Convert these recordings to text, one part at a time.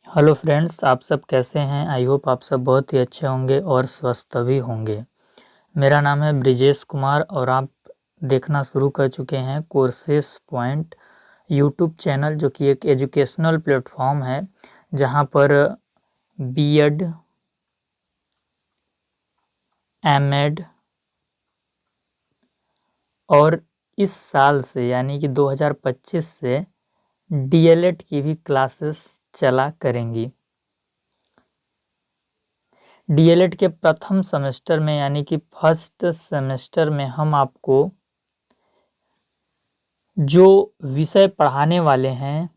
Hello friends, आप सब कैसे हैं। आई होप आप सब बहुत ही अच्छे होंगे और स्वस्थ भी होंगे। मेरा नाम है ब्रिजेश कुमार और आप देखना शुरू कर चुके हैं कोर्सेस पॉइंट यूट्यूब चैनल, जो कि एक एजुकेशनल प्लेटफॉर्म है जहां पर बीएड, एमएड और इस साल से यानी कि 2025 से डीएलएड की भी क्लासेस चला करेंगी। डीएलएड के प्रथम सेमेस्टर में यानी कि फर्स्ट सेमेस्टर में हम आपको जो विषय पढ़ाने वाले हैं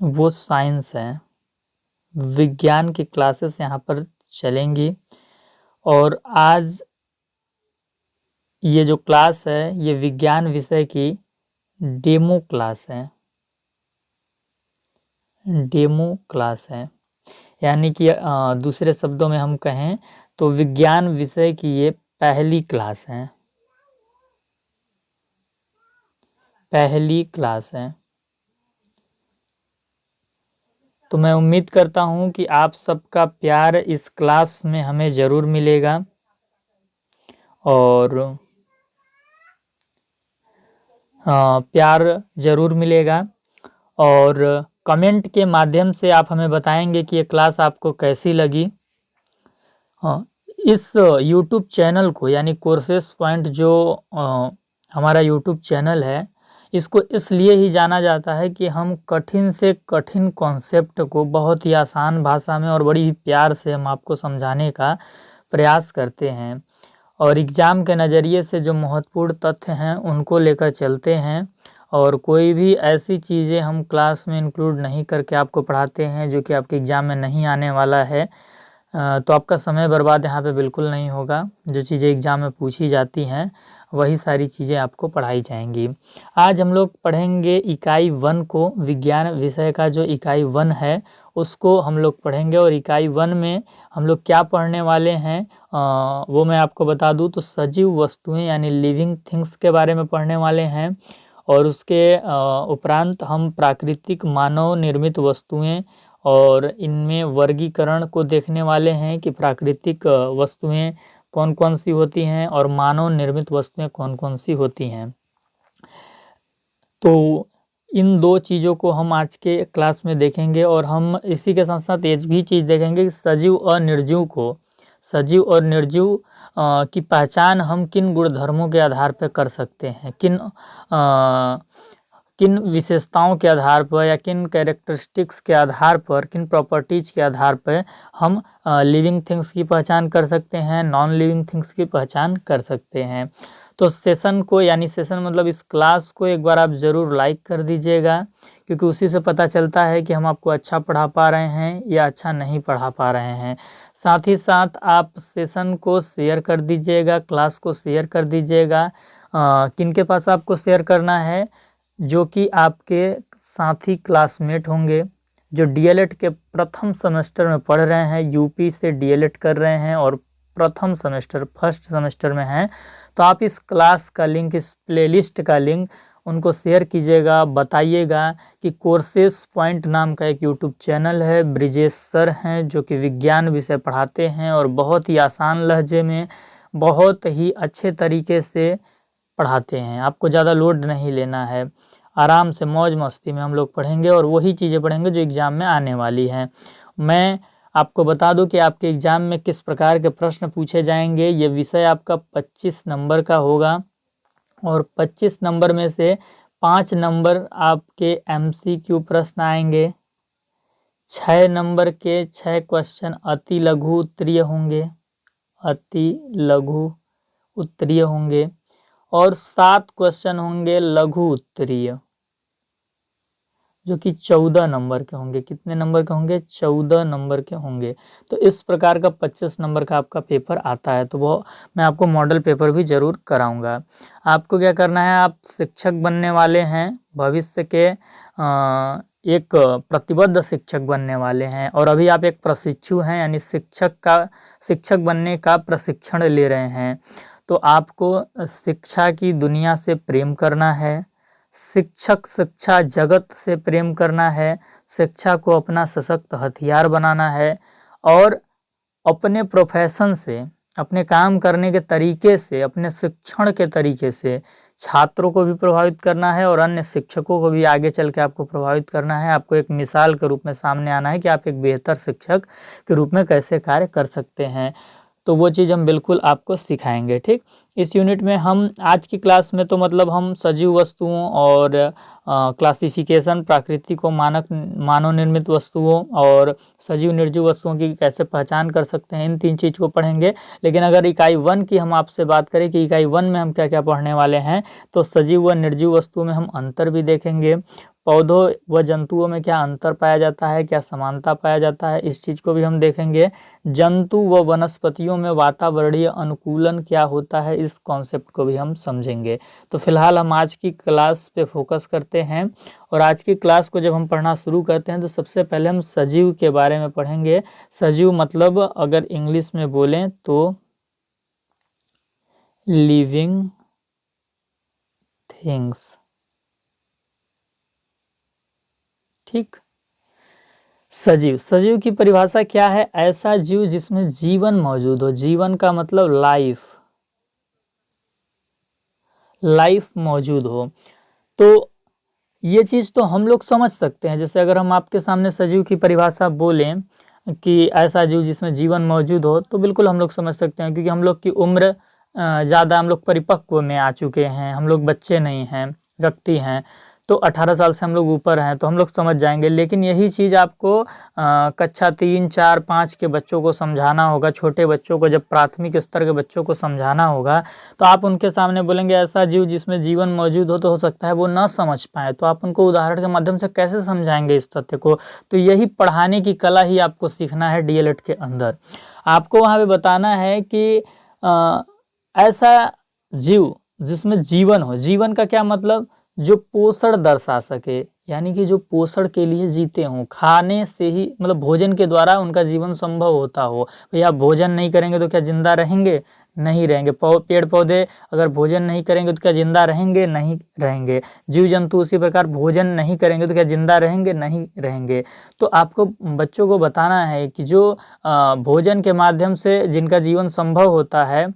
वो साइंस है। विज्ञान की क्लासेस यहाँ पर चलेंगी और आज ये जो क्लास है ये विज्ञान विषय की डेमो क्लास है। डेमो क्लास है यानी कि दूसरे शब्दों में हम कहें तो विज्ञान विषय की ये पहली क्लास है। पहली क्लास है। तो मैं उम्मीद करता हूँ कि आप सबका प्यार इस क्लास में हमें ज़रूर मिलेगा और प्यार ज़रूर मिलेगा और कमेंट के माध्यम से आप हमें बताएंगे कि ये क्लास आपको कैसी लगी। इस यूट्यूब चैनल को यानी कोर्सेस पॉइंट जो हमारा यूट्यूब चैनल है, इसको इसलिए ही जाना जाता है कि हम कठिन से कठिन कॉन्सेप्ट को बहुत ही आसान भाषा में और बड़ी ही प्यार से हम आपको समझाने का प्रयास करते हैं और एग्ज़ाम के नज़रिए से जो महत्वपूर्ण तथ्य हैं उनको लेकर चलते हैं और कोई भी ऐसी चीज़ें हम क्लास में इंक्लूड नहीं करके आपको पढ़ाते हैं जो कि आपके एग्ज़ाम में नहीं आने वाला है। तो आपका समय बर्बाद यहाँ पे बिल्कुल नहीं होगा। जो चीज़ें एग्ज़ाम में पूछी जाती हैं वही सारी चीज़ें आपको पढ़ाई जाएंगी। आज हम लोग पढ़ेंगे इकाई 1 को। विज्ञान विषय का जो इकाई 1 है उसको हम लोग पढ़ेंगे और इकाई 1 में हम लोग क्या पढ़ने वाले हैं वो मैं आपको बता दूं तो सजीव वस्तुएं यानी लिविंग थिंग्स के बारे में पढ़ने वाले हैं और उसके उपरांत हम प्राकृतिक मानव निर्मित वस्तुएं और इनमें वर्गीकरण को देखने वाले हैं कि प्राकृतिक वस्तुएं कौन कौन सी होती हैं और मानव निर्मित वस्तुएं कौन कौन सी होती हैं। तो इन दो चीज़ों को हम आज के क्लास में देखेंगे और हम इसी के साथ साथ ये भी चीज़ देखेंगे कि सजीव और निर्जीव की पहचान हम किन गुणधर्मों के आधार पर कर सकते हैं, किन विशेषताओं के आधार पर या किन कैरेक्टरिस्टिक्स के आधार पर, किन प्रॉपर्टीज के आधार पर हम लिविंग थिंग्स की पहचान कर सकते हैं, नॉन लिविंग थिंग्स की पहचान कर सकते हैं। तो सेशन को यानी सेशन मतलब इस क्लास को एक बार आप ज़रूर लाइक कर दीजिएगा क्योंकि उसी से पता चलता है कि हम आपको अच्छा पढ़ा पा रहे हैं या अच्छा नहीं पढ़ा पा रहे हैं। साथ ही साथ आप सेशन को शेयर कर दीजिएगा, क्लास को शेयर कर दीजिएगा। किनके पास आपको शेयर करना है? जो कि आपके साथी क्लासमेट होंगे जो डीएलएड के प्रथम सेमेस्टर में पढ़ रहे हैं, यूपी से डीएलएड कर रहे हैं और प्रथम सेमेस्टर फर्स्ट सेमेस्टर में हैं। तो आप इस क्लास का लिंक, इस प्लेलिस्ट का लिंक उनको शेयर कीजिएगा। बताइएगा कि कोर्सेस पॉइंट नाम का एक यूट्यूब चैनल है, ब्रिजेश सर हैं जो कि विज्ञान विषय पढ़ाते हैं और बहुत ही आसान लहजे में बहुत ही अच्छे तरीके से पढ़ाते हैं। आपको ज़्यादा लोड नहीं लेना है, आराम से मौज मस्ती में हम लोग पढ़ेंगे और वही चीज़ें पढ़ेंगे जो एग्ज़ाम में आने वाली हैं। मैं आपको बता दूं कि आपके एग्ज़ाम में किस प्रकार के प्रश्न पूछे जाएंगे। ये विषय आपका 25 नंबर का होगा और 25 नंबर में से 5 नंबर आपके एमसीक्यू प्रश्न आएंगे। 6 नंबर के 6 क्वेश्चन अति लघु उत्तरीय होंगे, अति लघु उत्तरीय होंगे और 7 क्वेश्चन होंगे लघु उत्तरीय जो कि 14 नंबर के होंगे। कितने नंबर के होंगे? 14 नंबर के होंगे। तो इस प्रकार का 25 नंबर का आपका पेपर आता है। तो वो मैं आपको मॉडल पेपर भी ज़रूर कराऊंगा। आपको क्या करना है, आप शिक्षक बनने वाले हैं, भविष्य के एक प्रतिबद्ध शिक्षक बनने वाले हैं और अभी आप एक प्रशिक्षु हैं यानी शिक्षक बनने का प्रशिक्षण ले रहे हैं। तो आपको शिक्षा की दुनिया से प्रेम करना है, शिक्षक शिक्षा जगत से प्रेम करना है, शिक्षा को अपना सशक्त हथियार बनाना है और अपने प्रोफेशन से, अपने काम करने के तरीके से, अपने शिक्षण के तरीके से छात्रों को भी प्रभावित करना है और अन्य शिक्षकों को भी आगे चल के आपको प्रभावित करना है। आपको एक मिसाल के रूप में सामने आना है कि आप एक बेहतर शिक्षक के रूप में कैसे कार्य कर सकते हैं। तो वो चीज़ हम बिल्कुल आपको सिखाएंगे। ठीक, इस यूनिट में हम आज की क्लास में तो मतलब हम सजीव वस्तुओं और क्लासिफिकेशन, प्राकृतिक और मानव निर्मित वस्तुओं और सजीव निर्जीव वस्तुओं की कैसे पहचान कर सकते हैं, इन 3 चीज़ को पढ़ेंगे। लेकिन अगर इकाई 1 की हम आपसे बात करें कि इकाई 1 में हम क्या क्या पढ़ने वाले हैं, तो सजीव व निर्जीव वस्तुओं में हम अंतर भी देखेंगे, पौधों व जंतुओं में क्या अंतर पाया जाता है, क्या समानता पाया जाता है, इस चीज़ को भी हम देखेंगे। जंतु व वनस्पतियों में वातावरणीय अनुकूलन क्या होता है, इस कॉन्सेप्ट को भी हम समझेंगे। तो फिलहाल हम आज की क्लास पे फोकस करते हैं और आज की क्लास को जब हम पढ़ना शुरू करते हैं तो सबसे पहले हम सजीव के बारे में पढ़ेंगे। सजीव मतलब अगर इंग्लिश में बोलें तो लिविंग थिंग्स। ठीक, सजीव, सजीव की परिभाषा क्या है? ऐसा जीव जिसमें जीवन मौजूद हो। जीवन का मतलब लाइफ, लाइफ मौजूद हो। तो ये चीज़ तो हम लोग समझ सकते हैं। जैसे अगर हम आपके सामने सजीव की परिभाषा बोलें कि ऐसा जीव जिसमें जीवन मौजूद हो, तो बिल्कुल हम लोग समझ सकते हैं, क्योंकि हम लोग की उम्र ज़्यादा, हम लोग परिपक्व में आ चुके हैं, हम लोग बच्चे नहीं हैं, व्यक्ति हैं। तो 18 साल से हम लोग ऊपर हैं, तो हम लोग समझ जाएंगे। लेकिन यही चीज़ आपको कक्षा 3, 4, 5 के बच्चों को समझाना होगा। छोटे बच्चों को, जब प्राथमिक स्तर के बच्चों को समझाना होगा, तो आप उनके सामने बोलेंगे ऐसा जीव जिसमें जीवन मौजूद हो, तो हो सकता है वो ना समझ पाए। तो आप उनको उदाहरण के माध्यम से कैसे समझाएंगे इस तथ्य को? तो यही पढ़ाने की कला ही आपको सीखना है डीएलएड के अंदर। आपको वहाँ पे बताना है कि ऐसा जीव जिसमें जीवन हो। जीवन का क्या मतलब? जो पोषण दर्शा सके, यानी कि जो पोषण के लिए जीते हों, खाने से ही, मतलब भोजन के द्वारा उनका जीवन संभव होता हो। भैया आप भोजन नहीं करेंगे तो क्या जिंदा रहेंगे? नहीं रहेंगे। पेड़ पौधे अगर भोजन नहीं करेंगे तो क्या जिंदा रहेंगे? नहीं रहेंगे। जीव जंतु उसी प्रकार भोजन नहीं करेंगे तो क्या जिंदा रहेंगे? नहीं रहेंगे। तो आपको बच्चों को बताना है कि जो भोजन के माध्यम से जिनका जीवन संभव होता है,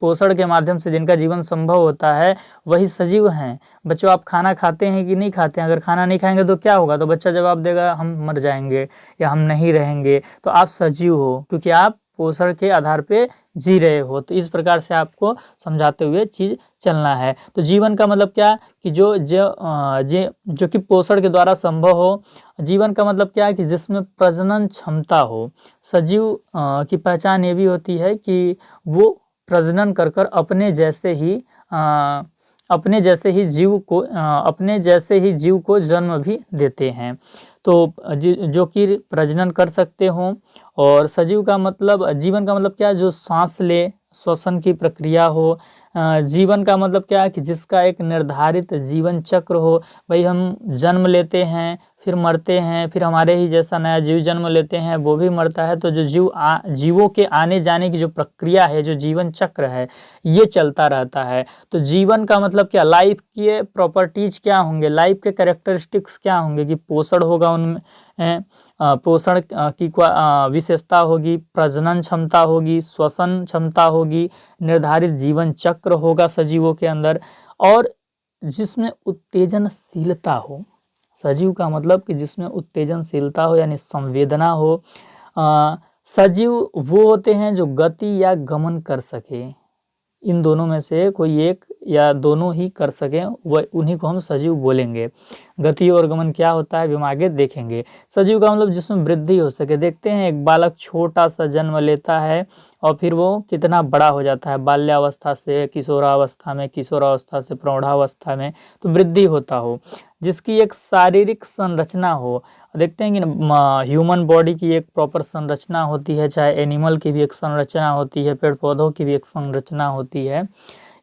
पोषण के माध्यम से जिनका जीवन संभव होता है, वही सजीव हैं। बच्चों, आप खाना खाते हैं कि नहीं खाते हैं? अगर खाना नहीं खाएंगे तो क्या होगा? तो बच्चा जवाब देगा हम मर जाएंगे या हम नहीं रहेंगे। तो आप सजीव हो क्योंकि आप पोषण के आधार पे जी रहे हो। तो इस प्रकार से आपको समझाते हुए चीज़ चलना है। तो जीवन का मतलब क्या? कि जो कि पोषण के द्वारा संभव हो। जीवन का मतलब क्या है? कि जिसमें प्रजनन क्षमता हो। सजीव की पहचान ये भी होती है कि वो प्रजनन कर कर अपने जैसे ही जीव को जन्म भी देते हैं। तो जो कि प्रजनन कर सकते हों। और सजीव का मतलब, जीवन का मतलब क्या है? जो सांस ले, श्वसन की प्रक्रिया हो। जीवन का मतलब क्या है? कि जिसका एक निर्धारित जीवन चक्र हो। भाई हम जन्म लेते हैं, फिर मरते हैं, फिर हमारे ही जैसा नया जीव जन्म लेते हैं, वो भी मरता है। तो जो जीवों के आने जाने की जो प्रक्रिया है, जो जीवन चक्र है, ये चलता रहता है। तो जीवन का मतलब क्या? लाइफ के प्रॉपर्टीज क्या होंगे, लाइफ के कैरेक्टरिस्टिक्स क्या होंगे? कि पोषण होगा उनमें, पोषण की विशेषता होगी, प्रजनन क्षमता होगी, श्वसन क्षमता होगी, निर्धारित जीवन चक्र होगा सजीवों के अंदर, और जिसमें उत्तेजनशीलता हो। सजीव का मतलब कि जिसमें उत्तेजनशीलता हो, यानी संवेदना हो। सजीव वो होते हैं जो गति या गमन कर सके। इन दोनों में से कोई एक या दोनों ही कर सकें, वह उन्हीं को हम सजीव बोलेंगे। गति और गमन क्या होता है, हम आगे देखेंगे। सजीव का मतलब जिसमें वृद्धि हो सके। देखते हैं एक बालक छोटा सा जन्म लेता है और फिर वो कितना बड़ा हो जाता है, बाल्यावस्था से किशोरावस्था में, किशोरावस्था से प्रौढ़ावस्था में, तो वृद्धि होता हो। जिसकी एक शारीरिक संरचना हो। देखते हैं कि ह्यूमन बॉडी की एक प्रॉपर संरचना होती है, चाहे एनिमल की भी एक संरचना होती है, पेड़ पौधों की भी एक संरचना होती है।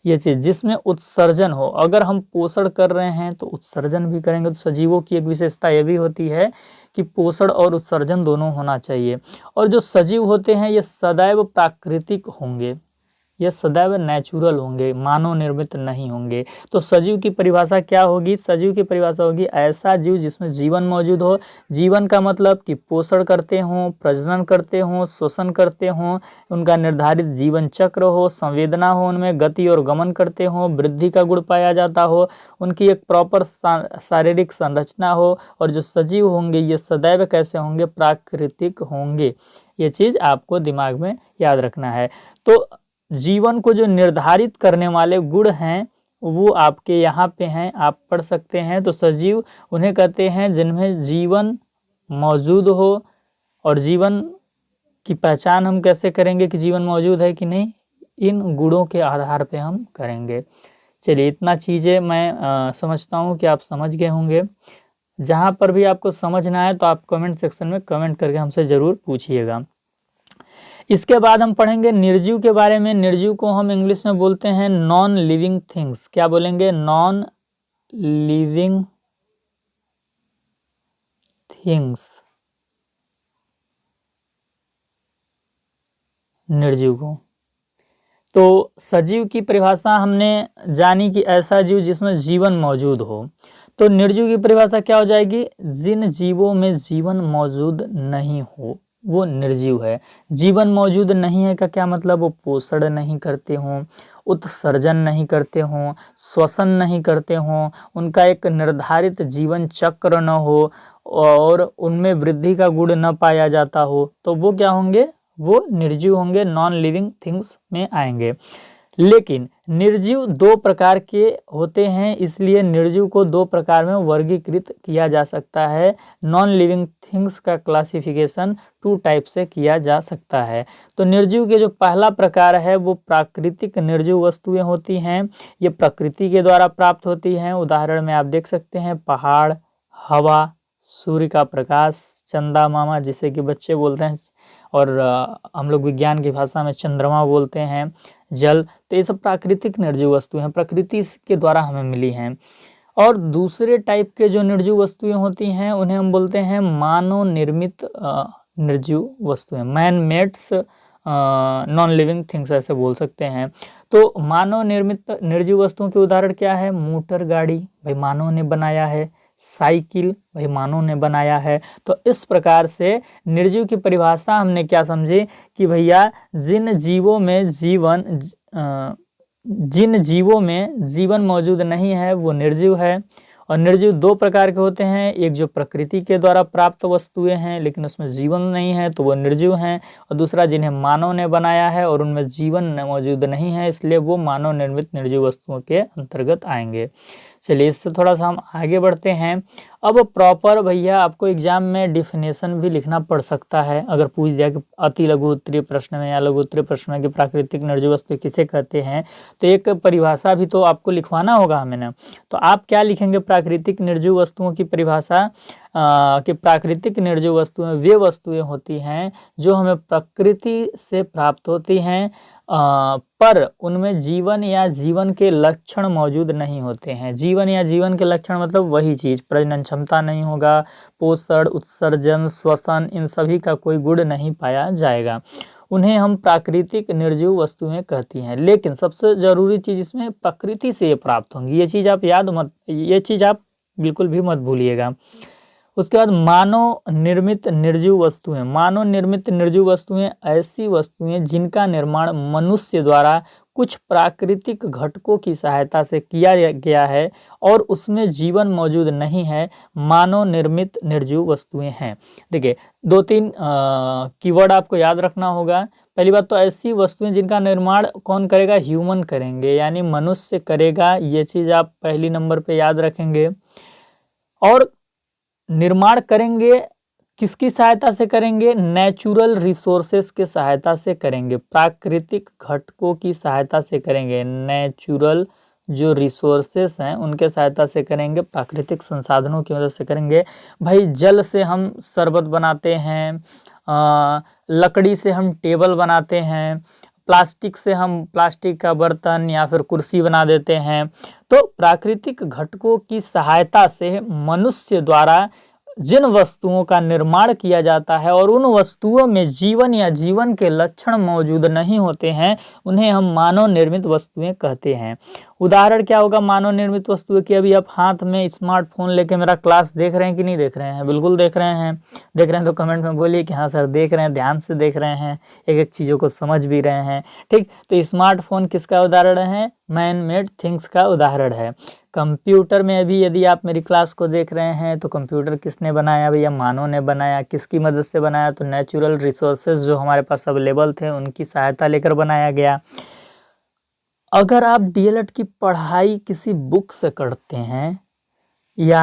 ये चीज़ जिसमें उत्सर्जन हो। अगर हम पोषण कर रहे हैं तो उत्सर्जन भी करेंगे। तो सजीवों की एक विशेषता ये भी होती है कि पोषण और उत्सर्जन दोनों होना चाहिए। और जो सजीव होते हैं ये सदैव प्राकृतिक होंगे। ये सदैव नेचुरल होंगे, मानव निर्मित नहीं होंगे। तो सजीव की परिभाषा क्या होगी? सजीव की परिभाषा होगी ऐसा जीव जिसमें जीवन मौजूद हो। जीवन का मतलब कि पोषण करते हों, प्रजनन करते हों, शोषण करते हों, उनका निर्धारित जीवन चक्र हो, संवेदना हो, उनमें गति और गमन करते हों, वृद्धि का गुण पाया जाता हो, उनकी एक प्रॉपर शारीरिक संरचना हो। और जो सजीव होंगे ये सदैव कैसे होंगे? प्राकृतिक होंगे। ये चीज़ आपको दिमाग में याद रखना है। तो जीवन को जो निर्धारित करने वाले गुण हैं वो आपके यहाँ पे हैं, आप पढ़ सकते हैं। तो सजीव उन्हें कहते हैं जिनमें जीवन मौजूद हो। और जीवन की पहचान हम कैसे करेंगे कि जीवन मौजूद है कि नहीं? इन गुणों के आधार पे हम करेंगे। चलिए, इतना चीज़ें मैं समझता हूँ कि आप समझ गए होंगे। जहाँ पर भी आपको समझना है तो आप कमेंट सेक्शन में कमेंट करके हमसे ज़रूर पूछिएगा। इसके बाद हम पढ़ेंगे निर्जीव के बारे में। निर्जीव को हम इंग्लिश में बोलते हैं नॉन लिविंग थिंग्स। क्या बोलेंगे? नॉन लिविंग थिंग्स, निर्जीव को। तो सजीव की परिभाषा हमने जानी कि ऐसा जीव जिसमें जीवन मौजूद हो। तो निर्जीव की परिभाषा क्या हो जाएगी? जिन जीवों में जीवन मौजूद नहीं हो वो निर्जीव है। जीवन मौजूद नहीं है का क्या मतलब? वो पोषण नहीं करते हों, उत्सर्जन नहीं करते हों, श्वसन नहीं करते हों, उनका एक निर्धारित जीवन चक्र न हो और उनमें वृद्धि का गुण न पाया जाता हो, तो वो क्या होंगे? वो निर्जीव होंगे, नॉन लिविंग थिंग्स में आएंगे। लेकिन निर्जीव दो प्रकार के होते हैं, इसलिए निर्जीव को दो प्रकार में वर्गीकृत किया जा सकता है। नॉन लिविंग थिंग्स का क्लासिफिकेशन 2 टाइप से किया जा सकता है। तो निर्जीव के जो पहला प्रकार है वो प्राकृतिक निर्जीव वस्तुएं होती हैं। ये प्रकृति के द्वारा प्राप्त होती हैं। उदाहरण में आप देख सकते हैं पहाड़, हवा, सूर्य का प्रकाश, चंदा मामा जिसे कि बच्चे बोलते हैं, और हम लोग विज्ञान की भाषा में चंद्रमा बोलते हैं, जल। तो ये सब प्राकृतिक निर्जीव वस्तुएं हैं, प्रकृति के द्वारा हमें मिली हैं। और दूसरे टाइप के जो निर्जीव वस्तुएं होती हैं उन्हें हम बोलते हैं मानव निर्मित निर्जीव वस्तुएं, man mades non living things ऐसे बोल सकते हैं। तो मानव निर्मित निर्जीव वस्तुओं के उदाहरण क्या है? मोटर गाड़ी भाई मानव ने बनाया है, साइकिल भाई मानव ने बनाया है। तो इस प्रकार से निर्जीव की परिभाषा हमने क्या समझी कि भैया जिन जीवों में जीवन मौजूद नहीं है वो निर्जीव है। और निर्जीव दो प्रकार के होते हैं, एक जो प्रकृति के द्वारा प्राप्त वस्तुएं हैं लेकिन उसमें जीवन नहीं है तो वो निर्जीव हैं, और दूसरा जिन्हें मानव ने बनाया है और उनमें जीवन मौजूद नहीं है इसलिए वो मानव निर्मित निर्जीव वस्तुओं के अंतर्गत आएंगे। चलिए, इससे थोड़ा सा हम आगे बढ़ते हैं। अब प्रॉपर भैया आपको एग्जाम में डिफिनेशन भी लिखना पड़ सकता है। अगर पूछ दिया कि अति लघु उत्तरीय प्रश्न में या लघु उत्तरीय प्रश्न में कि प्राकृतिक निर्जीव वस्तु किसे कहते हैं, तो एक परिभाषा भी तो आपको लिखवाना होगा हमें ना। तो आप क्या लिखेंगे? प्राकृतिक निर्जीव वस्तुओं की परिभाषा कि प्राकृतिक निर्जीव वस्तुएं वे वस्तुएं होती हैं जो हमें प्रकृति से प्राप्त होती हैं, पर उनमें जीवन या जीवन के लक्षण मौजूद नहीं होते हैं। जीवन या जीवन के लक्षण मतलब वही चीज़, प्रजनन क्षमता नहीं होगा, पोषण, उत्सर्जन, श्वसन, इन सभी का कोई गुण नहीं पाया जाएगा। उन्हें हम प्राकृतिक निर्जीव वस्तुएं कहती हैं। लेकिन सबसे ज़रूरी चीज़ इसमें प्रकृति से ये प्राप्त होंगी, ये चीज़ आप बिल्कुल भी मत भूलिएगा। उसके बाद मानव निर्मित निर्जीव वस्तुएं। मानव निर्मित निर्जीव वस्तुएं ऐसी वस्तुएं जिनका निर्माण मनुष्य द्वारा कुछ प्राकृतिक घटकों की सहायता से किया गया है और उसमें जीवन मौजूद नहीं है, मानव निर्मित निर्जीव वस्तुएं हैं। देखिए, 2-3 कीवर्ड आपको याद रखना होगा। पहली बात तो ऐसी वस्तुएं जिनका निर्माण कौन करेगा? ह्यूमन करेंगे, यानी मनुष्य करेगा। ये चीज़ आप पहली नंबर पे याद रखेंगे। और निर्माण करेंगे किसकी सहायता से करेंगे? नेचुरल रिसोर्सेस के सहायता से करेंगे, प्राकृतिक घटकों की सहायता से करेंगे। नेचुरल जो रिसोर्सेस हैं उनके सहायता से करेंगे, प्राकृतिक संसाधनों की मदद से करेंगे। भाई जल से हम शरबत बनाते हैं, लकड़ी से हम टेबल बनाते हैं, प्लास्टिक से हम प्लास्टिक का बर्तन या फिर कुर्सी बना देते हैं। तो प्राकृतिक घटकों की सहायता से मनुष्य द्वारा जिन वस्तुओं का निर्माण किया जाता है और उन वस्तुओं में जीवन या जीवन के लक्षण मौजूद नहीं होते हैं, उन्हें हम मानव निर्मित वस्तुएं कहते हैं। उदाहरण क्या होगा मानव निर्मित वस्तुएं की? अभी आप हाथ में स्मार्टफोन लेके मेरा क्लास देख रहे हैं कि नहीं देख रहे हैं? बिल्कुल देख रहे हैं। देख रहे हैं तो कमेंट में बोलिए कि हाँ सर देख रहे हैं, ध्यान से देख रहे हैं, एक एक चीज़ों को समझ भी रहे हैं। ठीक, तो स्मार्टफोन किसका उदाहरण है? मैन मेड थिंग्स का उदाहरण है। कंप्यूटर में अभी यदि आप मेरी क्लास को देख रहे हैं तो कंप्यूटर किसने बनाया भैया? मानव ने बनाया। किसकी मदद से बनाया? तो नेचुरल रिसोर्सेज जो हमारे पास अवेलेबल थे उनकी सहायता लेकर बनाया गया। अगर आप डीएलएड की पढ़ाई किसी बुक से करते हैं या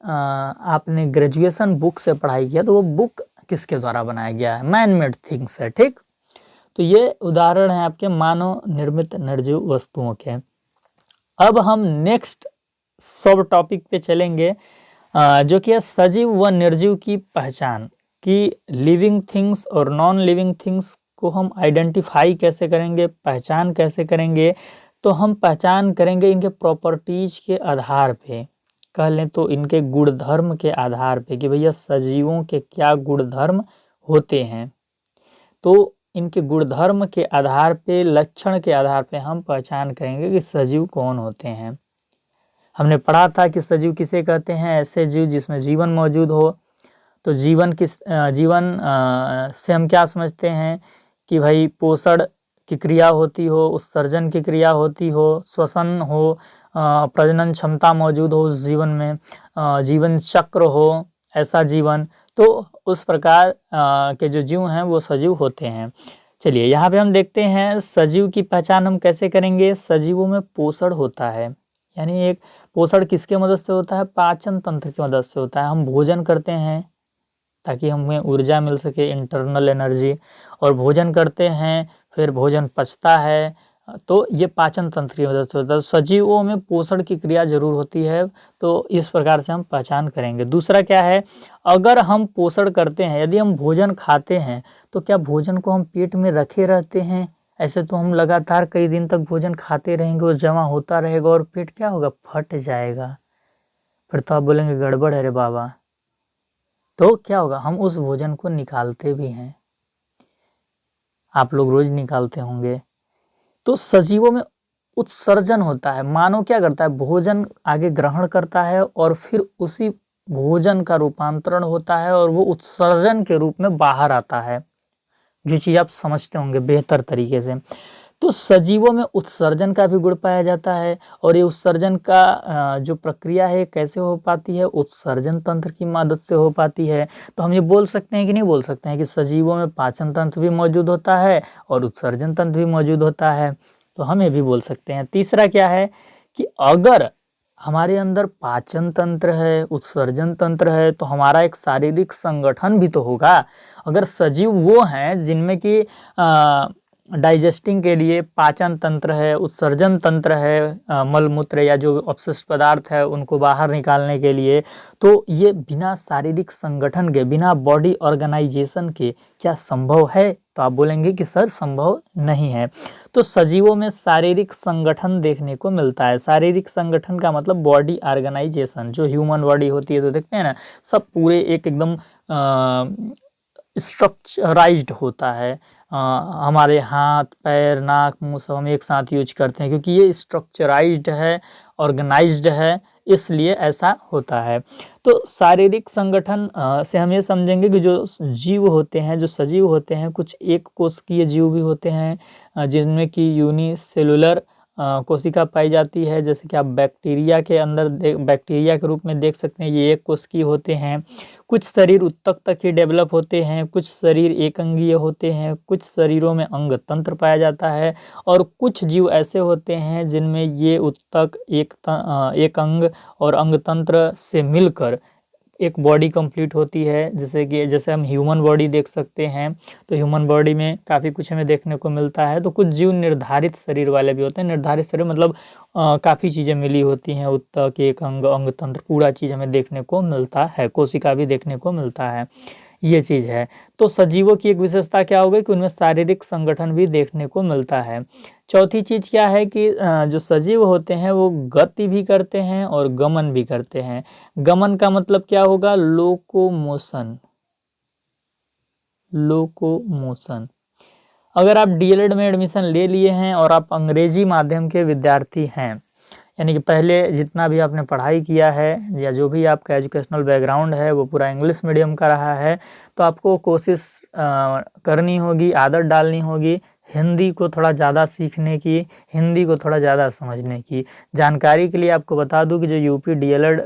आपने ग्रेजुएशन बुक से पढ़ाई किया तो वो बुक किसके द्वारा बनाया गया है? मैन मेड थिंग्स है। ठीक, तो ये उदाहरण है आपके मानव निर्मित निर्जीव वस्तुओं के। अब हम नेक्स्ट सब टॉपिक पे चलेंगे जो कि है सजीव व निर्जीव की पहचान, कि लिविंग थिंग्स और नॉन लिविंग थिंग्स को हम आइडेंटिफाई कैसे करेंगे, पहचान कैसे करेंगे? तो हम पहचान करेंगे इनके प्रॉपर्टीज के आधार पे, कह लें तो इनके गुणधर्म के आधार पे, कि भैया सजीवों के क्या गुणधर्म होते हैं। तो इनके गुणधर्म के आधार पे, लक्षण के आधार पे हम पहचान करेंगे कि सजीव कौन होते हैं। हमने पढ़ा था कि सजीव किसे कहते हैं? ऐसे जीव जिसमें जीवन मौजूद हो। तो जीवन से हम क्या समझते हैं कि भाई पोषण की क्रिया होती हो, उत्सर्जन की क्रिया होती हो, श्वसन हो, प्रजनन क्षमता मौजूद हो उस जीवन में, जीवन चक्र हो, ऐसा जीवन। तो उस प्रकार के जो जीव हैं वो सजीव होते हैं। चलिए यहाँ पे हम देखते हैं सजीव की पहचान हम कैसे करेंगे। सजीवों में पोषण होता है, यानी एक पोषण किसके मदद से होता है? पाचन तंत्र की मदद से होता है। हम भोजन करते हैं ताकि हमें ऊर्जा मिल सके, इंटरनल एनर्जी, और भोजन करते हैं फिर भोजन पचता है, तो ये पाचन तंत्र की मदद से होता है। सजीवों में पोषण की क्रिया जरूर होती है, तो इस प्रकार से हम पहचान करेंगे। दूसरा क्या है? अगर हम पोषण करते हैं, यदि हम भोजन खाते हैं तो क्या भोजन को हम पेट में रखे रहते हैं? ऐसे तो हम लगातार कई दिन तक भोजन खाते रहेंगे और जमा होता रहेगा और पेट क्या होगा? फट जाएगा। फिर तो आप बोलेंगे गड़बड़ है रे बाबा। तो क्या होगा? हम उस भोजन को निकालते भी हैं, आप लोग रोज निकालते होंगे। तो सजीवों में उत्सर्जन होता है। मानव क्या करता है? भोजन आगे ग्रहण करता है और फिर उसी भोजन का रूपांतरण होता है और वो उत्सर्जन के रूप में बाहर आता है, जो चीज़ आप समझते होंगे बेहतर तरीके से। तो सजीवों में उत्सर्जन का भी गुण पाया जाता है, और ये उत्सर्जन का जो प्रक्रिया है कैसे हो पाती है? उत्सर्जन तंत्र की मदद से हो पाती है। तो हम ये बोल सकते हैं कि नहीं बोल सकते हैं कि सजीवों में पाचन तंत्र भी मौजूद होता है और उत्सर्जन तंत्र भी मौजूद होता है? तो हम ये भी बोल सकते हैं। तीसरा क्या है कि अगर हमारे अंदर पाचन तंत्र है, उत्सर्जन तंत्र है, तो हमारा एक शारीरिक संगठन भी तो होगा। अगर सजीव वो हैं जिनमें कि डाइजेस्टिंग के लिए पाचन तंत्र है, उत्सर्जन तंत्र है, मलमूत्र या जो अपशिष्ट पदार्थ है उनको बाहर निकालने के लिए, तो ये बिना शारीरिक संगठन के, बिना बॉडी ऑर्गेनाइजेशन के क्या संभव है? तो आप बोलेंगे कि सर संभव नहीं है। तो सजीवों में शारीरिक संगठन देखने को मिलता है। शारीरिक संगठन का मतलब बॉडी ऑर्गेनाइजेशन। जो ह्यूमन बॉडी होती है तो देखते हैं ना, सब पूरे एक एकदम स्ट्रक्चराइज्ड होता है। हमारे हाथ, पैर, नाक, मुंह सब हम एक साथ यूज करते हैं क्योंकि ये स्ट्रक्चराइज्ड है, ऑर्गेनाइज्ड है, इसलिए ऐसा होता है। तो शारीरिक संगठन से हम ये समझेंगे कि जो जीव होते हैं, जो सजीव होते हैं, कुछ एक कोशिकीय जीव भी होते हैं जिनमें कि यूनिसेलुलर कोशिका पाई जाती है। जैसे कि आप बैक्टीरिया के अंदर बैक्टीरिया के रूप में देख सकते हैं, ये एक कोशिकीय होते हैं। कुछ शरीर उत्तक तक ही डेवलप होते हैं, कुछ शरीर एक अंगीय होते हैं, कुछ शरीरों में अंग तंत्र पाया जाता है, और कुछ जीव ऐसे होते हैं जिनमें ये उत्तक, एक अंग और अंग तंत्र से मिलकर एक बॉडी कंप्लीट होती है। जैसे हम ह्यूमन बॉडी देख सकते हैं, तो ह्यूमन बॉडी में काफ़ी कुछ हमें देखने को मिलता है। तो कुछ जीव निर्धारित शरीर वाले भी होते हैं। निर्धारित शरीर मतलब काफ़ी चीज़ें मिली होती हैं, उत्तक, एक अंग, अंग तंत्र, पूरा चीज़ हमें देखने को मिलता है, कोशिका भी देखने को मिलता है। ये चीज़ है। तो सजीवों की एक विशेषता क्या हो गई कि उनमें शारीरिक संगठन भी देखने को मिलता है। चौथी चीज़ क्या है कि जो सजीव होते हैं वो गति भी करते हैं और गमन भी करते हैं। गमन का मतलब क्या होगा? Locomotion, locomotion. अगर आप डीएलएड में एडमिशन ले लिए हैं और आप अंग्रेजी माध्यम के विद्यार्थी हैं, यानी कि पहले जितना भी आपने पढ़ाई किया है या जो भी आपका एजुकेशनल बैकग्राउंड है वो पूरा इंग्लिश मीडियम का रहा है, तो आपको कोशिश करनी होगी, आदत डालनी होगी हिंदी को थोड़ा ज़्यादा सीखने की, हिंदी को थोड़ा ज़्यादा समझने की। जानकारी के लिए आपको बता दूं कि जो यूपी डीएलएड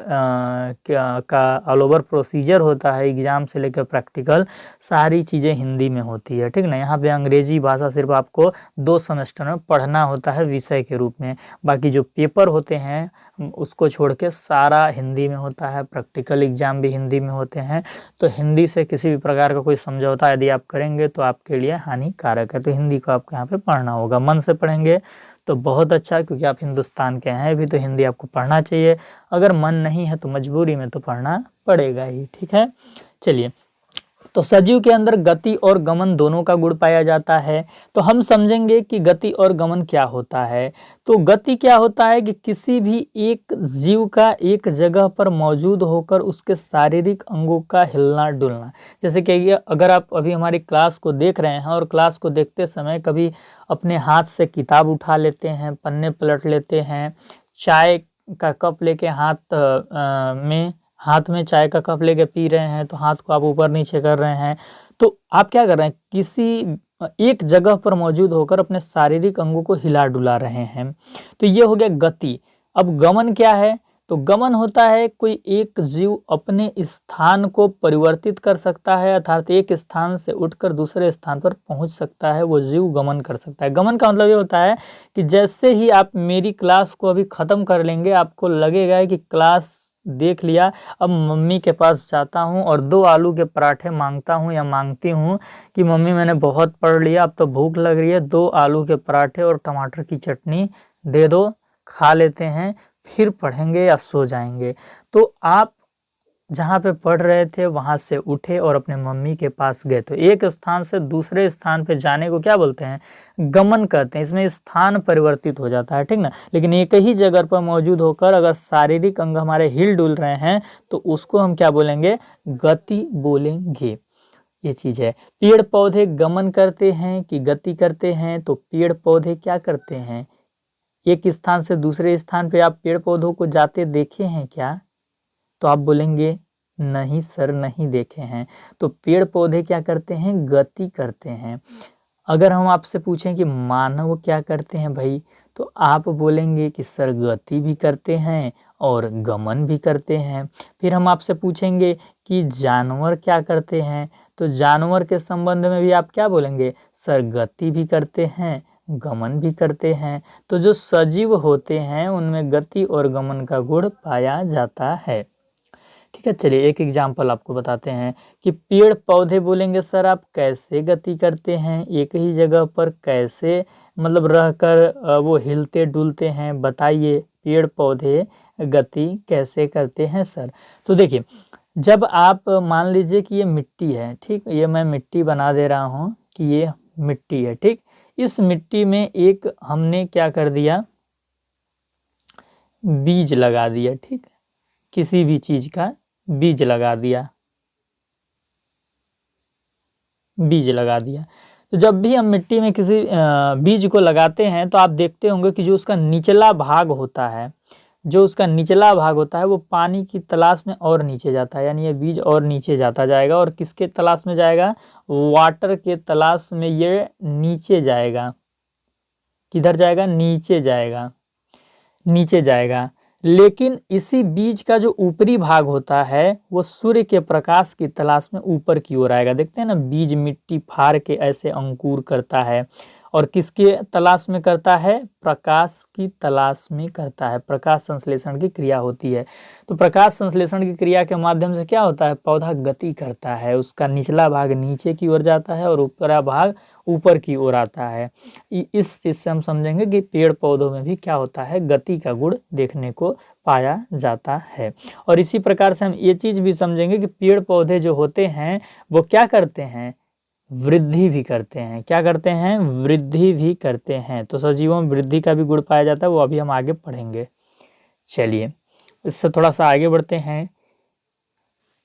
का ऑल ओवर प्रोसीजर होता है एग्ज़ाम से लेकर प्रैक्टिकल, सारी चीज़ें हिंदी में होती है, ठीक ना। यहाँ पे अंग्रेजी भाषा सिर्फ आपको 2 सेमेस्टर में पढ़ना होता है विषय के रूप में, बाकी जो पेपर होते हैं उसको छोड़ के सारा हिंदी में होता है, प्रैक्टिकल एग्ज़ाम भी हिंदी में होते हैं। तो हिंदी से किसी भी प्रकार का कोई समझौता यदि आप करेंगे तो आपके लिए हानिकारक है। तो हिंदी को आपको यहाँ पे पढ़ना होगा, मन से पढ़ेंगे तो बहुत अच्छा, क्योंकि आप हिंदुस्तान के हैं भी, तो हिंदी आपको पढ़ना चाहिए। अगर मन नहीं है तो मजबूरी में तो पढ़ना पड़ेगा ही, ठीक है। चलिए, तो सजीव के अंदर गति और गमन दोनों का गुण पाया जाता है। तो हम समझेंगे कि गति और गमन क्या होता है। तो गति क्या होता है कि किसी भी एक जीव का एक जगह पर मौजूद होकर उसके शारीरिक अंगों का हिलना डुलना। जैसे कि अगर आप अभी हमारी क्लास को देख रहे हैं और क्लास को देखते समय कभी अपने हाथ से किताब उठा लेते हैं, पन्ने पलट लेते हैं, चाय का कप लेके हाथ में चाय का कप लेके पी रहे हैं, तो हाथ को आप ऊपर नीचे कर रहे हैं, तो आप क्या कर रहे हैं? किसी एक जगह पर मौजूद होकर अपने शारीरिक अंगों को हिला डुला रहे हैं। तो ये हो गया गति। अब गमन क्या है? तो गमन होता है कोई एक जीव अपने स्थान को परिवर्तित कर सकता है, अर्थात एक स्थान से उठकर दूसरे स्थान पर पहुंच सकता है, वो जीव गमन कर सकता है। गमन का मतलब ये होता है कि जैसे ही आप मेरी क्लास को अभी ख़त्म कर लेंगे, आपको लगेगा कि क्लास देख लिया, अब मम्मी के पास जाता हूँ और 2 आलू के पराठे मांगता हूँ या मांगती हूँ कि मम्मी मैंने बहुत पढ़ लिया, अब तो भूख लग रही है, 2 आलू के पराठे और टमाटर की चटनी दे दो, खा लेते हैं, फिर पढ़ेंगे या सो जाएंगे। तो आप जहाँ पे पढ़ रहे थे वहाँ से उठे और अपने मम्मी के पास गए, तो एक स्थान से दूसरे स्थान पे जाने को क्या बोलते हैं? गमन कहते हैं। इसमें स्थान परिवर्तित हो जाता है, ठीक ना। लेकिन एक ही जगह पर मौजूद होकर अगर शारीरिक अंग हमारे हिल डुल रहे हैं तो उसको हम क्या बोलेंगे? गति बोलेंगे। ये चीज़ है। पेड़ पौधे गमन करते हैं कि गति करते हैं? तो पेड़ पौधे क्या करते हैं? एक स्थान से दूसरे स्थान पे आप पेड़ पौधों को जाते देखे हैं क्या? तो आप बोलेंगे नहीं सर, नहीं देखे हैं। तो पेड़ पौधे क्या करते हैं? गति करते हैं। अगर हम आपसे पूछें कि मानव क्या करते हैं भाई, तो आप बोलेंगे कि सर गति भी करते हैं और गमन भी करते हैं। फिर हम आपसे पूछेंगे कि जानवर क्या करते हैं, तो जानवर के संबंध में भी आप क्या बोलेंगे? सर गति भी करते हैं, गमन भी करते हैं। तो जो सजीव होते हैं उनमें गति और गमन का गुण पाया जाता है, ठीक है। चलिए एक एग्जाम्पल आपको बताते हैं कि पेड़ पौधे बोलेंगे सर आप कैसे गति करते हैं, एक ही जगह पर कैसे मतलब रहकर वो हिलते डुलते हैं, बताइए पेड़ पौधे गति कैसे करते हैं सर। तो देखिए, जब आप मान लीजिए कि ये मिट्टी है, ठीक, ये मैं मिट्टी बना दे रहा हूँ कि ये मिट्टी है, ठीक। इस मिट्टी में एक हमने क्या कर दिया? बीज लगा दिया, ठीक, किसी भी चीज का बीज लगा दिया, बीज लगा दिया। तो जब भी हम मिट्टी में किसी बीज को लगाते हैं तो आप देखते होंगे कि जो उसका निचला भाग होता है, जो उसका निचला भाग होता है वो पानी की तलाश में और नीचे जाता है, यानी ये बीज और नीचे जाता जाएगा। और किसके तलाश में जाएगा? वाटर के तलाश में ये नीचे जाएगा। किधर जाएगा? नीचे जाएगा, नीचे जाएगा। लेकिन इसी बीज का जो ऊपरी भाग होता है वो सूर्य के प्रकाश की तलाश में ऊपर की ओर आएगा। देखते हैं ना, बीज मिट्टी फाड़ के ऐसे अंकुर करता है, और किसके तलाश में करता है? प्रकाश की तलाश में करता है। प्रकाश संश्लेषण की क्रिया होती है। तो प्रकाश संश्लेषण की क्रिया के माध्यम से क्या होता है? पौधा गति करता है, उसका निचला भाग नीचे की ओर जाता है और ऊपरा भाग ऊपर की ओर आता है। इस चीज से हम समझेंगे कि पेड़ पौधों में भी क्या होता है? गति का गुण देखने को पाया जाता है। और इसी प्रकार से हम ये चीज़ भी समझेंगे कि पेड़ पौधे जो होते हैं वो क्या करते हैं, वृद्धि भी करते हैं। क्या करते हैं, वृद्धि भी करते हैं। तो सजीवों में वृद्धि का भी गुण पाया जाता है, वो अभी हम आगे पढ़ेंगे। चलिए इससे थोड़ा सा आगे बढ़ते हैं।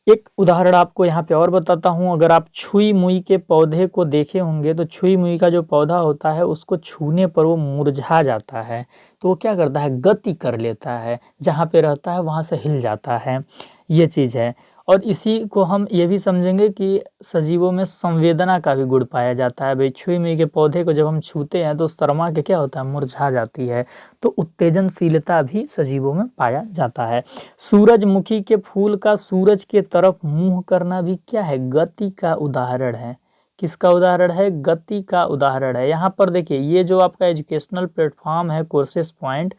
एक उदाहरण आपको यहाँ पे और बताता हूँ। अगर आप छुई मुई के पौधे को देखे होंगे तो छुई मुई का जो पौधा होता है उसको छूने पर वो मुरझा जाता है। तो वो क्या करता है, गति कर लेता है, जहाँ पे रहता है वहाँ से हिल जाता है। ये चीज़ है। और इसी को हम ये भी समझेंगे कि सजीवों में संवेदना का भी गुण पाया जाता है। भाई छुई मुई के पौधे को जब हम छूते हैं तो शर्मा के क्या होता है, मुरझा जाती है। तो उत्तेजनशीलता भी सजीवों में पाया जाता है। सूरजमुखी के फूल का सूरज के तरफ मुंह करना भी क्या है, गति का उदाहरण है। किसका उदाहरण है, गति का उदाहरण है। यहाँ पर देखिए ये जो आपका एजुकेशनल प्लेटफॉर्म है कोर्सेज पॉइंट,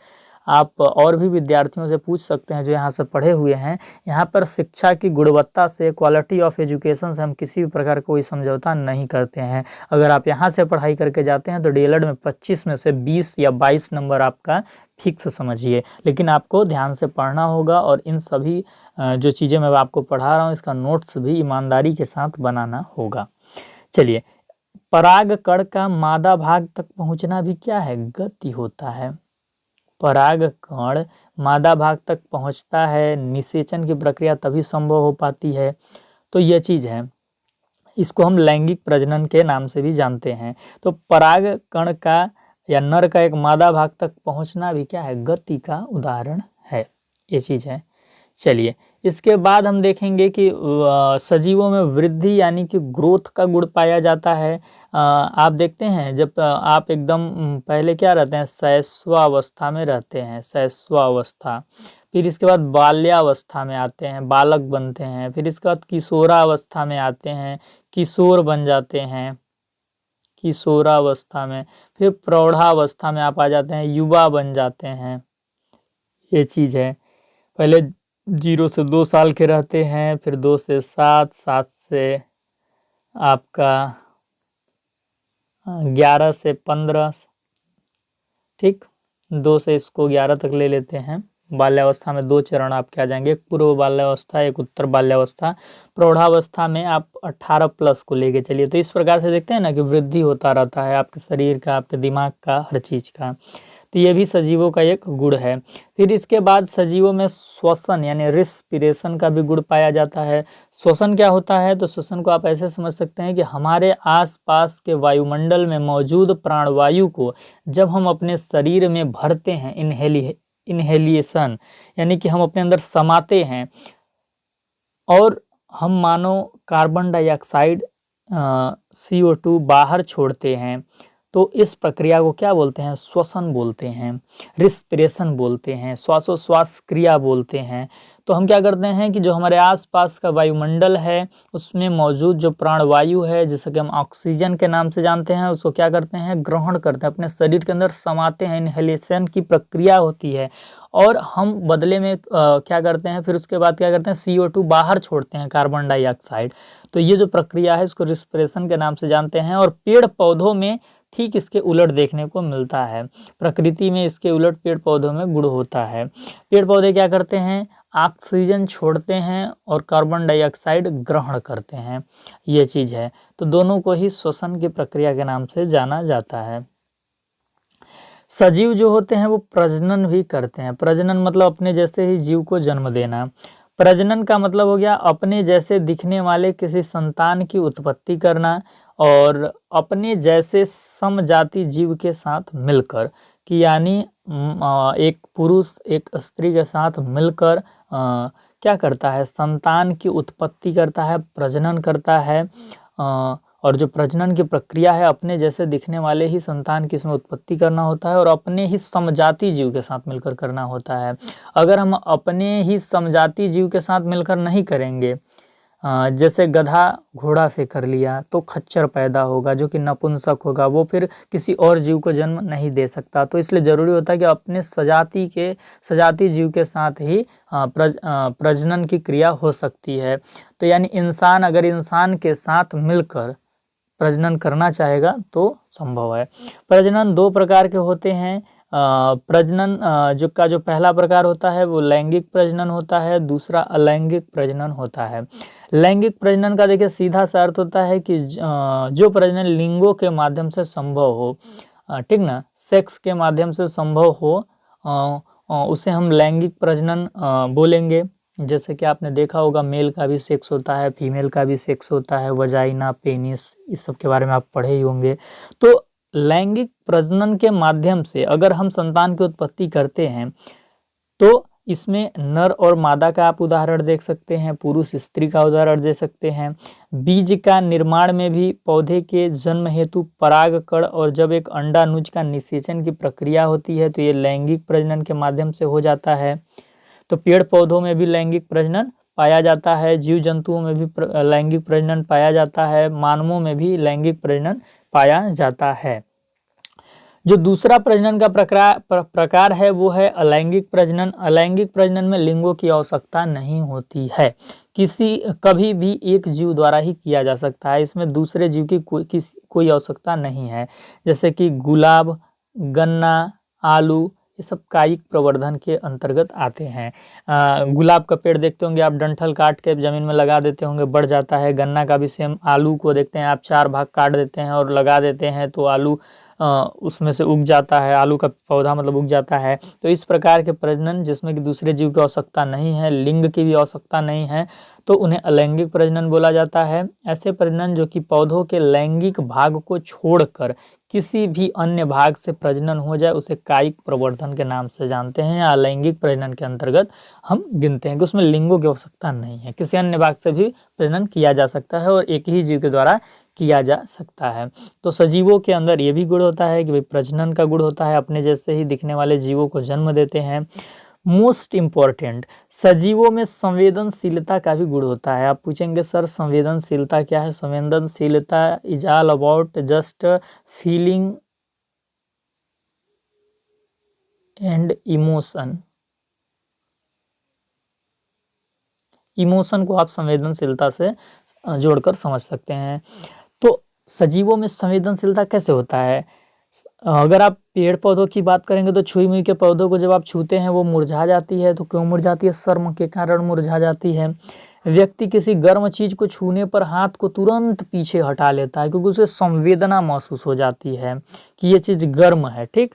आप और भी विद्यार्थियों से पूछ सकते हैं जो यहाँ से पढ़े हुए हैं। यहाँ पर शिक्षा की गुणवत्ता से, क्वालिटी ऑफ एजुकेशन से हम किसी भी प्रकार कोई समझौता नहीं करते हैं। अगर आप यहाँ से पढ़ाई करके जाते हैं तो डीएलएड में 25 में से 20 या 22 नंबर आपका फिक्स समझिए। लेकिन आपको ध्यान से पढ़ना होगा और इन सभी जो चीज़ें मैं आपको पढ़ा रहा हूँ इसका नोट्स भी ईमानदारी के साथ बनाना होगा। चलिए, परागकण का मादा भाग तक पहुँचना भी क्या है, गति होता है। परागकण मादा भाग तक पहुंचता है, निषेचन की प्रक्रिया तभी संभव हो पाती है। तो यह चीज़ है, इसको हम लैंगिक प्रजनन के नाम से भी जानते हैं। तो परागकण का या नर का एक मादा भाग तक पहुंचना भी क्या है, गति का उदाहरण है। ये चीज़ है। चलिए इसके बाद हम देखेंगे कि सजीवों में वृद्धि यानी कि ग्रोथ का गुण पाया जाता है। आप देखते हैं जब आप एकदम पहले क्या रहते हैं, शैशवावस्था में रहते हैं, शैशवावस्था। फिर इसके बाद बाल्यावस्था में आते हैं, बालक बनते हैं। फिर इसके बाद किशोरावस्था में आते हैं, किशोर बन जाते हैं किशोरावस्था में। फिर प्रौढ़ावस्था में आप आ जाते हैं, युवा बन जाते हैं। ये चीज़ है। पहले 0 से 2 साल के रहते हैं, फिर 2 से 7, 7 से आपका 11 से 15, ठीक, 2 से इसको 11 तक ले लेते हैं। बाल्यावस्था में 2 चरण आपके आ जाएंगे, एक पूर्व बाल्यावस्था, एक उत्तर बाल्यावस्था। प्रौढ़ावस्था में आप 18 प्लस को लेके चलिए। तो इस प्रकार से देखते हैं ना कि वृद्धि होता रहता है आपके शरीर का, आपके दिमाग का, हर चीज़ का। तो ये भी सजीवों का एक गुण है। फिर इसके बाद सजीवों में श्वसन यानी रिस्पिरेशन का भी गुण पाया जाता है। श्वसन क्या होता है, तो श्वसन को आप ऐसे समझ सकते हैं कि हमारे आसपास के वायुमंडल में मौजूद प्राणवायु को जब हम अपने शरीर में भरते हैं, इनहेलिएशन यानी कि हम अपने अंदर समाते हैं और हम मानो कार्बन डाइऑक्साइड CO2 बाहर छोड़ते हैं, तो इस प्रक्रिया को क्या बोलते हैं, श्वसन बोलते हैं, रिस्पिरेशन बोलते हैं, श्वासोश्वास क्रिया बोलते हैं। तो हम क्या करते हैं कि जो हमारे आसपास का वायुमंडल है उसमें मौजूद जो प्राणवायु है, जैसे कि हम ऑक्सीजन के नाम से जानते हैं, उसको क्या करते हैं, ग्रहण करते हैं, अपने शरीर के अंदर समाते हैं। इनहेलेशन की प्रक्रिया होती है और हम बदले में क्या करते हैं, फिर उसके बाद क्या करते हैं, CO2 बाहर छोड़ते हैं, कार्बन डाइऑक्साइड। तो ये जो प्रक्रिया है इसको रिस्पिरेशन के नाम से जानते हैं। और पेड़ पौधों में ठीक इसके उलट देखने को मिलता है। प्रकृति में इसके उलट पेड़ पौधों में गुण होता है। पेड़ पौधे क्या करते हैं, ऑक्सीजन छोड़ते हैं और कार्बन डाइऑक्साइड ग्रहण करते हैं। ये चीज़ है। तो दोनों को ही श्वसन की प्रक्रिया के नाम से जाना जाता है। सजीव जो होते हैं वो प्रजनन भी करते हैं। प्रजनन मतलब अपने जैसे ही जीव को जन्म देना। प्रजनन का मतलब हो गया अपने जैसे दिखने वाले किसी संतान की उत्पत्ति करना और अपने जैसे समजाति जीव के साथ मिलकर, कि यानी एक पुरुष एक स्त्री के साथ मिलकर क्या करता है, संतान की उत्पत्ति करता है, प्रजनन करता है। और जो प्रजनन की प्रक्रिया है अपने जैसे दिखने वाले ही संतान की इसमें उत्पत्ति करना होता है और अपने ही समजाति जीव के साथ मिलकर करना होता है। अगर हम अपने ही समजाति जीव के साथ मिलकर नहीं करेंगे, जैसे गधा घोड़ा से कर लिया तो खच्चर पैदा होगा जो कि नपुंसक होगा, वो फिर किसी और जीव को जन्म नहीं दे सकता। तो इसलिए ज़रूरी होता है कि अपने सजाति जीव के साथ ही प्रजनन की क्रिया हो सकती है। तो यानी इंसान अगर इंसान के साथ मिलकर प्रजनन करना चाहेगा तो संभव है। प्रजनन 2 प्रकार के होते हैं, प्रजनन जो पहला प्रकार होता है वो लैंगिक प्रजनन होता है, दूसरा अलैंगिक प्रजनन होता है। लैंगिक प्रजनन का देखिए सीधा सा अर्थ होता है कि जो प्रजनन लिंगों के माध्यम से संभव हो, ठीक ना, सेक्स के माध्यम से संभव हो, उसे हम लैंगिक प्रजनन बोलेंगे। जैसे कि आपने देखा होगा मेल का भी सेक्स होता है, फीमेल का भी सेक्स होता है, वजाइना, पेनिस, इस सब के बारे में आप पढ़े ही होंगे। तो लैंगिक प्रजनन के माध्यम से अगर हम संतान की उत्पत्ति करते हैं तो इसमें नर और मादा का आप उदाहरण देख सकते हैं, पुरुष स्त्री का उदाहरण दे सकते हैं। बीज का निर्माण में भी पौधे के जन्म हेतु परागकण और जब एक अंडाणुज का निषेचन की प्रक्रिया होती है तो ये लैंगिक प्रजनन के माध्यम से हो जाता है। तो पेड़ पौधों में भी लैंगिक प्रजनन पाया जाता है, जीव जंतुओं में भी लैंगिक प्रजनन पाया जाता है, मानवों में भी लैंगिक प्रजनन पाया जाता है। जो दूसरा प्रजनन का प्रकार है वो है अलैंगिक प्रजनन। अलैंगिक प्रजनन में लिंगों की आवश्यकता नहीं होती है, कभी भी एक जीव द्वारा ही किया जा सकता है, इसमें दूसरे जीव की कोई आवश्यकता नहीं है। जैसे कि गुलाब, गन्ना, आलू, ये सब कायिक प्रवर्धन के अंतर्गत आते हैं। गुलाब का पेड़ देखते होंगे आप, डंठल काट के जमीन में लगा देते होंगे, बढ़ जाता है। गन्ना का भी सेम, आलू को देखते हैं आप, 4 भाग काट देते हैं और लगा देते हैं तो आलू उसमें से उग जाता है, आलू का पौधा मतलब उग जाता है। तो इस प्रकार के प्रजनन जिसमें कि दूसरे जीव की आवश्यकता नहीं है, लिंग की भी आवश्यकता नहीं है, तो उन्हें अलैंगिक प्रजनन बोला जाता है। ऐसे प्रजनन जो कि पौधों के लैंगिक भाग को छोड़कर किसी भी अन्य भाग से प्रजनन हो जाए उसे कायिक प्रवर्धन के नाम से जानते हैं। अलैंगिक प्रजनन के अंतर्गत हम गिनते हैं कि उसमें लिंगों की आवश्यकता नहीं है, किसी अन्य भाग से भी प्रजनन किया जा सकता है और एक ही जीव के द्वारा किया जा सकता है। तो सजीवों के अंदर ये भी गुण होता है कि भाई प्रजनन का गुण होता है, अपने जैसे ही दिखने वाले जीवों को जन्म देते हैं। मोस्ट इम्पॉर्टेंट, सजीवों में संवेदनशीलता का भी गुण होता है। आप पूछेंगे सर संवेदनशीलता क्या है? संवेदनशीलता is all about just feeling and emotion. Emotion को आप संवेदनशीलता से जोड़कर समझ सकते हैं। तो सजीवों में संवेदनशीलता कैसे होता है? अगर आप पेड़ पौधों की बात करेंगे तो छुई मुई के पौधों को जब आप छूते हैं वो मुरझा जाती है। तो क्यों मुरझाती है? शर्म के कारण मुरझा जाती है। व्यक्ति किसी गर्म चीज को छूने पर हाथ को तुरंत पीछे हटा लेता है क्योंकि उसे संवेदना महसूस हो जाती है कि ये चीज गर्म है। ठीक,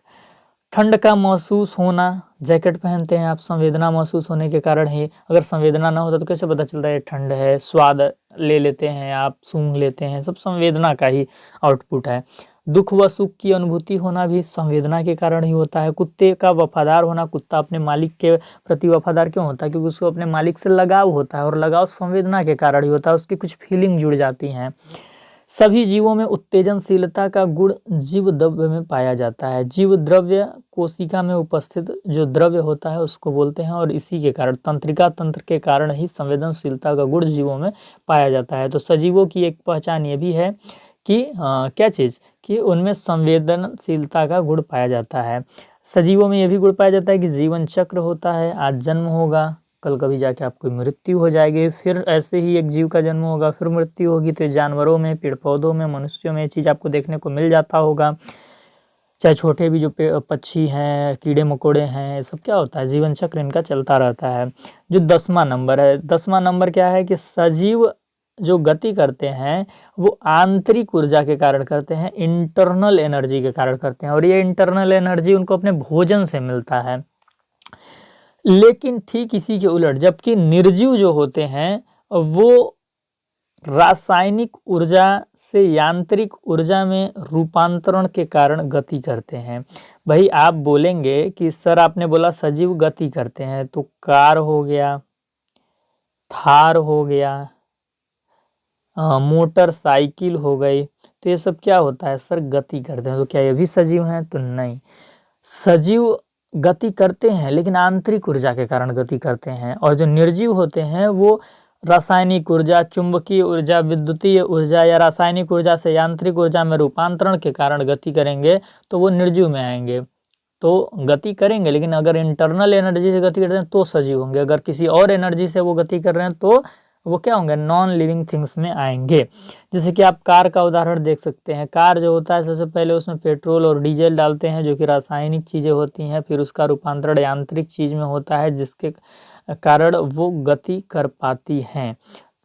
ठंड का महसूस होना, जैकेट पहनते हैं आप, संवेदना महसूस होने के कारण ही। अगर संवेदना ना होता तो कैसे पता चलता है ये ठंड है? स्वाद ले लेते हैं आप, सूंघ लेते हैं, सब संवेदना का ही आउटपुट है। दुख व सुख की अनुभूति होना भी संवेदना के कारण ही होता है। कुत्ते का वफादार होना, कुत्ता अपने मालिक के प्रति वफादार क्यों होता है? क्योंकि उसको अपने मालिक से लगाव होता है और लगाव संवेदना के कारण ही होता है, उसकी कुछ फीलिंग जुड़ जाती हैं। सभी जीवों में उत्तेजनशीलता का गुण जीव द्रव्य में पाया जाता है। जीव द्रव्य कोशिका में उपस्थित जो द्रव्य होता है उसको बोलते हैं और इसी के कारण तंत्रिका तंत्र के कारण ही संवेदनशीलता का गुण जीवों में पाया जाता है। तो सजीवों की एक पहचान ये भी है कि क्या चीज़ कि उनमें संवेदनशीलता का गुण पाया जाता है। सजीवों में यह भी गुण पाया जाता है कि जीवन चक्र होता है। आज जन्म होगा, कल कभी जाके आपको मृत्यु हो जाएगी, फिर ऐसे ही एक जीव का जन्म होगा, फिर मृत्यु होगी। तो जानवरों में, पेड़ पौधों में, मनुष्यों में ये चीज़ आपको देखने को मिल जाता होगा। चाहे छोटे भी जो पक्षी हैं, कीड़े मकोड़े हैं, सब क्या होता है, जीवन चक्र इनका चलता रहता है। जो 10वां नंबर है, 10वां नंबर क्या है कि सजीव जो गति करते हैं वो आंतरिक ऊर्जा के कारण करते हैं, इंटरनल एनर्जी के कारण करते हैं। और ये इंटरनल एनर्जी उनको अपने भोजन से मिलता है। लेकिन ठीक इसी के उलट जबकि निर्जीव जो होते हैं वो रासायनिक ऊर्जा से यांत्रिक ऊर्जा में रूपांतरण के कारण गति करते हैं। भाई आप बोलेंगे कि सर आपने बोला सजीव गति करते हैं, तो कार हो गया, थार हो गया, मोटरसाइकिल हो गई, तो ये सब क्या होता है सर? गति करते हैं। तो क्या ये भी सजीव हैं? तो नहीं, सजीव गति करते हैं लेकिन आंतरिक ऊर्जा के कारण गति करते हैं। और जो निर्जीव होते हैं वो रासायनिक ऊर्जा, चुंबकीय ऊर्जा, विद्युतीय ऊर्जा या रासायनिक ऊर्जा से यांत्रिक ऊर्जा में रूपांतरण के कारण गति करेंगे तो वो निर्जीव में आएंगे। तो गति करेंगे लेकिन अगर इंटरनल एनर्जी से गति करते हैं तो सजीव होंगे, अगर किसी और एनर्जी से वो गति कर रहे हैं तो वो क्या होंगे, नॉन लिविंग थिंग्स में आएंगे। जैसे कि आप कार का उदाहरण देख सकते हैं। कार जो होता है सबसे पहले उसमें पेट्रोल और डीजल डालते हैं जो कि रासायनिक चीज़ें होती हैं, फिर उसका रूपांतरण यांत्रिक चीज़ में होता है जिसके कारण वो गति कर पाती हैं।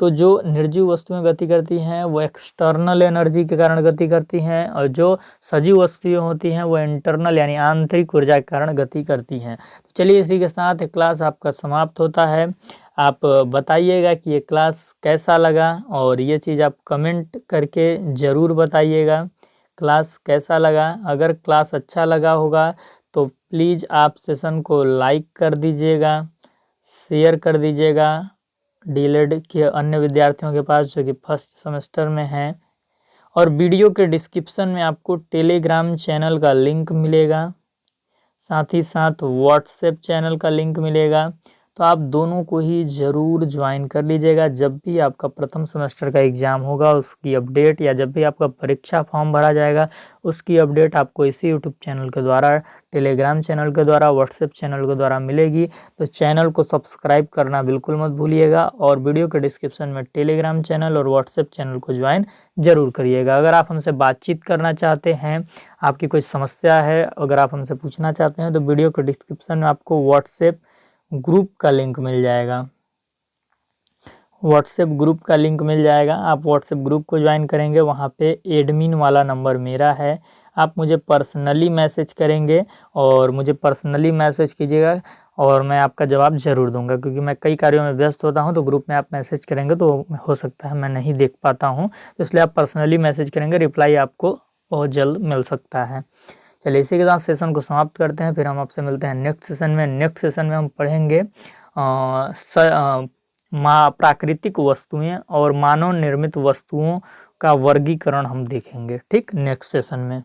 तो जो निर्जीव वस्तुएं गति करती हैं वो एक्सटर्नल एनर्जी के कारण गति करती हैं, और जो सजीव वस्तुएं होती हैं वो इंटरनल यानी आंतरिक ऊर्जा के कारण गति करती हैं। तो चलिए इसी के साथ क्लास आपका समाप्त होता है। आप बताइएगा कि ये क्लास कैसा लगा, और ये चीज़ आप कमेंट करके ज़रूर बताइएगा क्लास कैसा लगा। अगर क्लास अच्छा लगा होगा तो प्लीज़ आप सेशन को लाइक कर दीजिएगा, शेयर कर दीजिएगा डीएलएड के अन्य विद्यार्थियों के पास जो कि फर्स्ट सेमेस्टर में हैं। और वीडियो के डिस्क्रिप्शन में आपको टेलीग्राम चैनल का लिंक मिलेगा, साथ ही साथ व्हाट्सएप चैनल का लिंक मिलेगा। तो आप दोनों को ही ज़रूर ज्वाइन कर लीजिएगा। जब भी आपका प्रथम सेमेस्टर का एग्ज़ाम होगा उसकी अपडेट, या जब भी आपका परीक्षा फॉर्म भरा जाएगा उसकी अपडेट आपको इसी यूट्यूब चैनल के द्वारा, टेलीग्राम चैनल के द्वारा, व्हाट्सएप चैनल के द्वारा मिलेगी। तो चैनल को सब्सक्राइब करना बिल्कुल मत भूलिएगा, और वीडियो के डिस्क्रिप्शन में टेलीग्राम चैनल और व्हाट्सएप चैनल को ज्वाइन ज़रूर करिएगा। अगर आप हमसे बातचीत करना चाहते हैं, आपकी कोई समस्या है, अगर आप हमसे पूछना चाहते हैं, तो वीडियो के डिस्क्रिप्शन में आपको व्हाट्सएप ग्रुप का लिंक मिल जाएगा। व्हाट्सएप ग्रुप का लिंक मिल जाएगा, आप व्हाट्सएप ग्रुप को ज्वाइन करेंगे, वहाँ पे एडमिन वाला नंबर मेरा है। आप मुझे पर्सनली मैसेज करेंगे और मुझे पर्सनली मैसेज कीजिएगा, और मैं आपका जवाब ज़रूर दूंगा, क्योंकि मैं कई कार्यों में व्यस्त होता हूं। तो ग्रुप में आप मैसेज करेंगे तो हो सकता है मैं नहीं देख पाता हूं, तो इसलिए आप पर्सनली मैसेज करेंगे, रिप्लाई आपको बहुत जल्द मिल सकता है। चलिए इसी के साथ सेशन को समाप्त करते हैं, फिर हम आपसे मिलते हैं नेक्स्ट सेशन में। नेक्स्ट सेशन में हम पढ़ेंगे प्राकृतिक वस्तुएं और मानव निर्मित वस्तुओं का वर्गीकरण हम देखेंगे, ठीक, नेक्स्ट सेशन में।